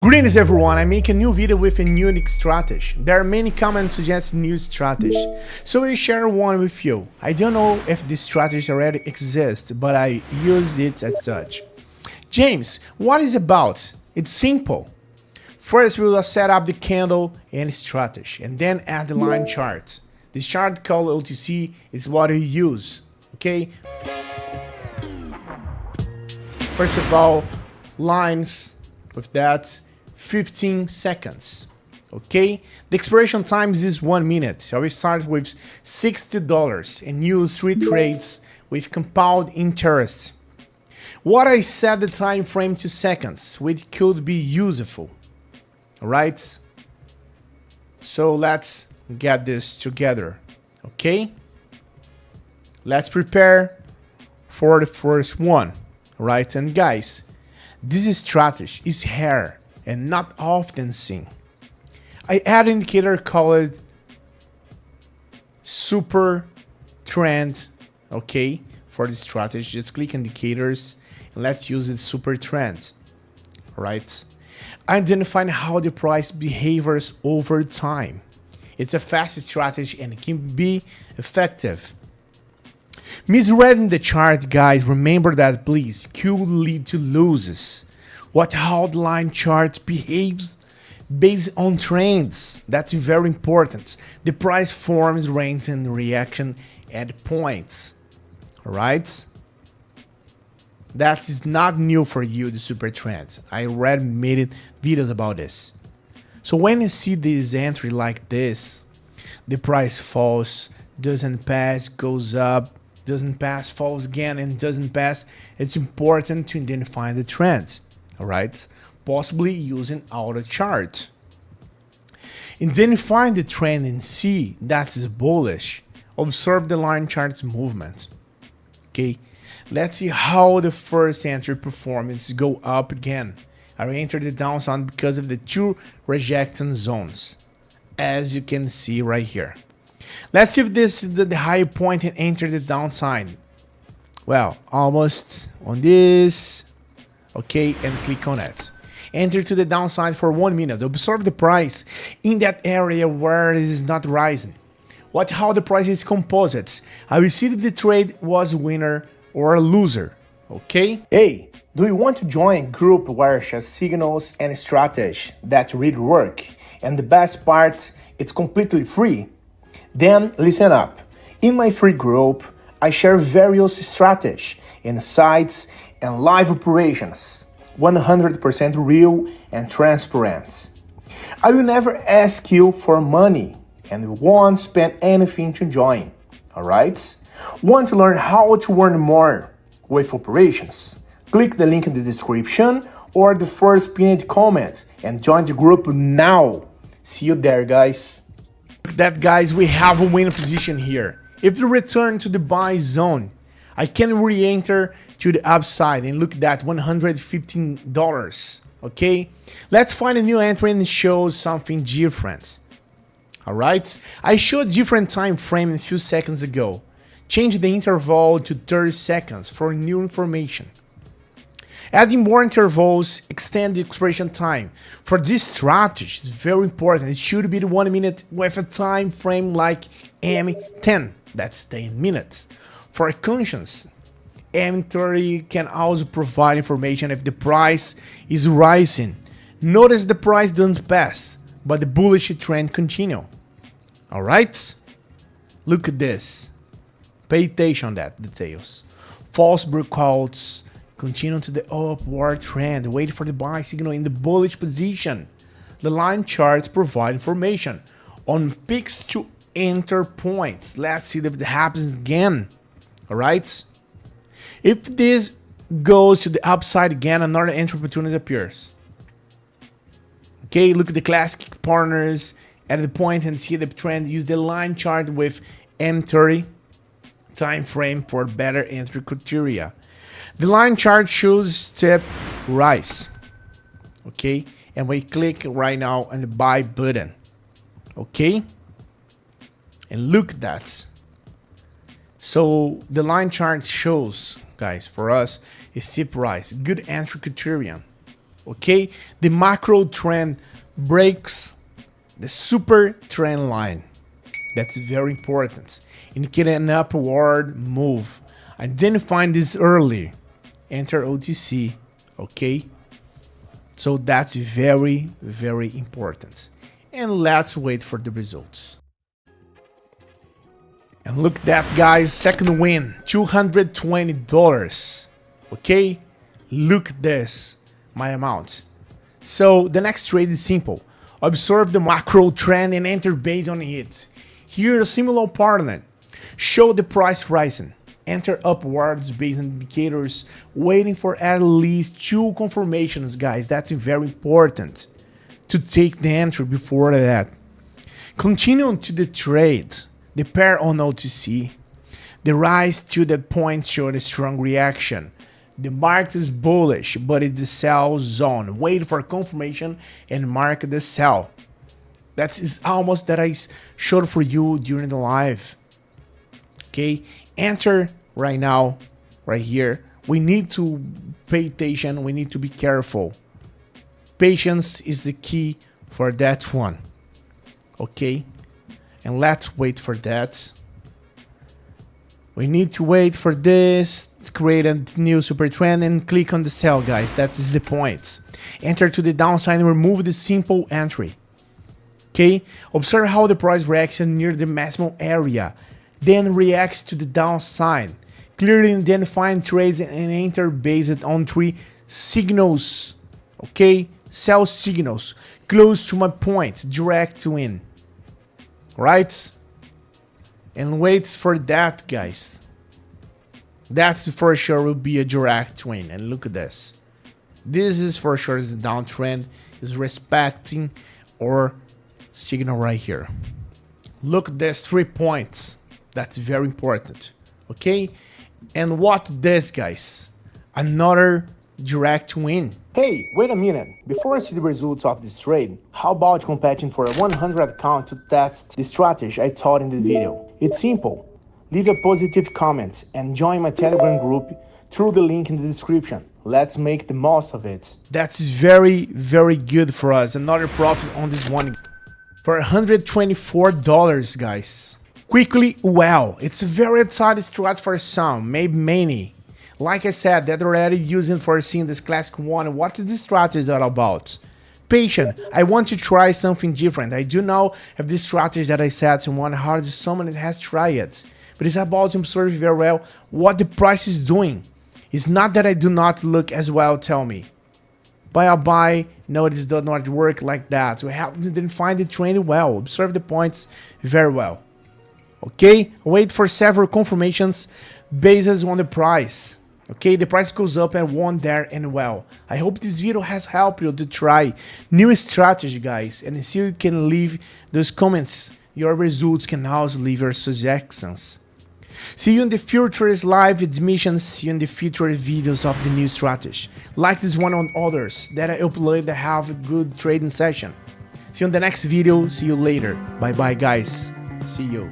Greetings everyone, I make a new video with a unique strategy. There are many comments suggesting new strategy, so I share one with you. I don't know if this strategy already exists, but I use it as such. James, what is it about? It's simple. First we will set up the candle and strategy, and then add the line chart. This chart called OTC is what we use, okay? First of all, lines with that 15 seconds, okay? The expiration time is 1 minute. So we start with $60 and use 3 trades with compound interest. What I set the time frame to seconds, which could be useful, all right? So let's get this together, okay? Let's prepare for the first one, right? And guys, this strategy is rare and not often seen. I add an indicator called super trend, okay, for this strategy. Just click indicators and let's use the super trend, right? Identifying how the price behaves over time. It's a fast strategy and it can be effective. Misreading the chart, guys, remember that please, could lead to losses. What how the line chart behaves based on trends. That's very important. The price forms range and reaction at points. Alright? That is not new for you, the super trends. I already made videos about this. So when you see this entry like this, the price falls, doesn't pass, goes up, doesn't pass, falls again, and doesn't pass, it's important to identify the trend. Alright, possibly using auto chart. Identifying the trend and see that is bullish. Observe the line chart's movement. Okay, let's see how the first entry performance go up again. I entered the downside because of the 2 rejection zones, as you can see right here. Let's see if this is the high point and enter the downside. Well, almost on this. Okay, and click on it. Enter to the downside for 1 minute. Observe the price in that area where it is not rising. Watch how the price is composite. I will see if the trade was a winner or a loser. Okay? Hey, do you want to join a group where shares signals and strategy that really work? And the best part, it's completely free. Then listen up. In my free group, I share various strategies, insights, and live operations, 100% real and transparent. I will never ask you for money and won't spend anything to join, alright? Want to learn how to earn more with operations? Click the link in the description or the first pinned comment and join the group now. See you there, guys. Look at that, guys, we have a win position here. If you return to the buy zone, I can re-enter to the upside and look at that, $115. Okay, let's find a new entry and show something different. All right, I showed a different time frame a few seconds ago. Change the interval to 30 seconds for new information. Adding more intervals, extend the expiration time. For this strategy, it's very important. It should be the 1 minute with a time frame like M10. That's 10 minutes. For conscience, M30 can also provide information if the price is rising. Notice the price doesn't pass, but the bullish trend continue. Alright? Look at this. Pay attention on that details. False breakouts continue to the upward trend. Wait for the buy signal in the bullish position. The line charts provide information on peaks to enter points. Let's see if it happens again. Alright? If this goes to the upside again, another entry opportunity appears. Okay, look at the classic partners at the point and see the trend. Use the line chart with M30 time frame for better entry criteria. The line chart shows step rise. Okay, and we click right now on the buy button. Okay, and look at that. So the line chart shows, guys, for us, a steep rise, good entry criterion. Okay, the macro trend breaks the super trend line. That's very important. Indicate an upward move. Identifying this early. Enter OTC. Okay, so that's very, very important. And let's wait for the results. And look at that, guys, second win, $220. Okay, look at this, my amount. So the next trade is simple. Observe the macro trend and enter based on it. Here, a similar pattern. Show the price rising. Enter upwards based on indicators, waiting for at least 2 confirmations, guys. That's very important to take the entry before that. Continue to the trade. The pair on OTC. The rise to the point showed a strong reaction. The market is bullish, but it's the sell zone. Wait for confirmation and mark the sell. That is almost that I showed for you during the live. Okay, enter right now, right here. We need to pay attention. We need to be careful. Patience is the key for that one. Okay, and let's wait for that. We need to wait for this to create a new super trend and click on the sell, guys. That is the point. Enter to the downside and remove the simple entry. Okay, observe how the price reacts near the maximum area, then reacts to the downside. Clearly identifying trades and enter based on 3 signals. Okay, sell signals close to my point, direct win. Right? And wait for that, guys. That's for sure will be a direct win. And look at this. This is for sure is a downtrend, is respecting our signal right here. Look at this 3 points. That's very important. Okay? And what this, guys? Another direct win. Hey, wait a minute. Before I see the results of this trade, how about competing for a 100 account to test the strategy I taught in the video? It's simple. Leave a positive comment and join my Telegram group through the link in the description. Let's make the most of it. That's very, very good for us. Another profit on this one for $124, guys. Quickly, well, it's a very exciting strat for some, maybe many. Like I said, they're already using for seeing this classic one. What is this strategy all about? Patient, I want to try something different. I do know have this strategy that I said to one hard someone that has tried it. But it's about to observe very well what the price is doing. It's not that I do not look as well, tell me. Buy, no, it does not work like that. So I have to then find the trend well, observe the points very well. Okay, wait for several confirmations based on the price. Okay, the price goes up and won there and well. I hope this video has helped you to try new strategy, guys, and see you can leave those comments. Your results can also leave your suggestions. See you in the future live admissions. See you in the future videos of the new strategy. Like this one on others that I upload that have a good trading session. See you in the next video. See you later. Bye bye, guys. See you.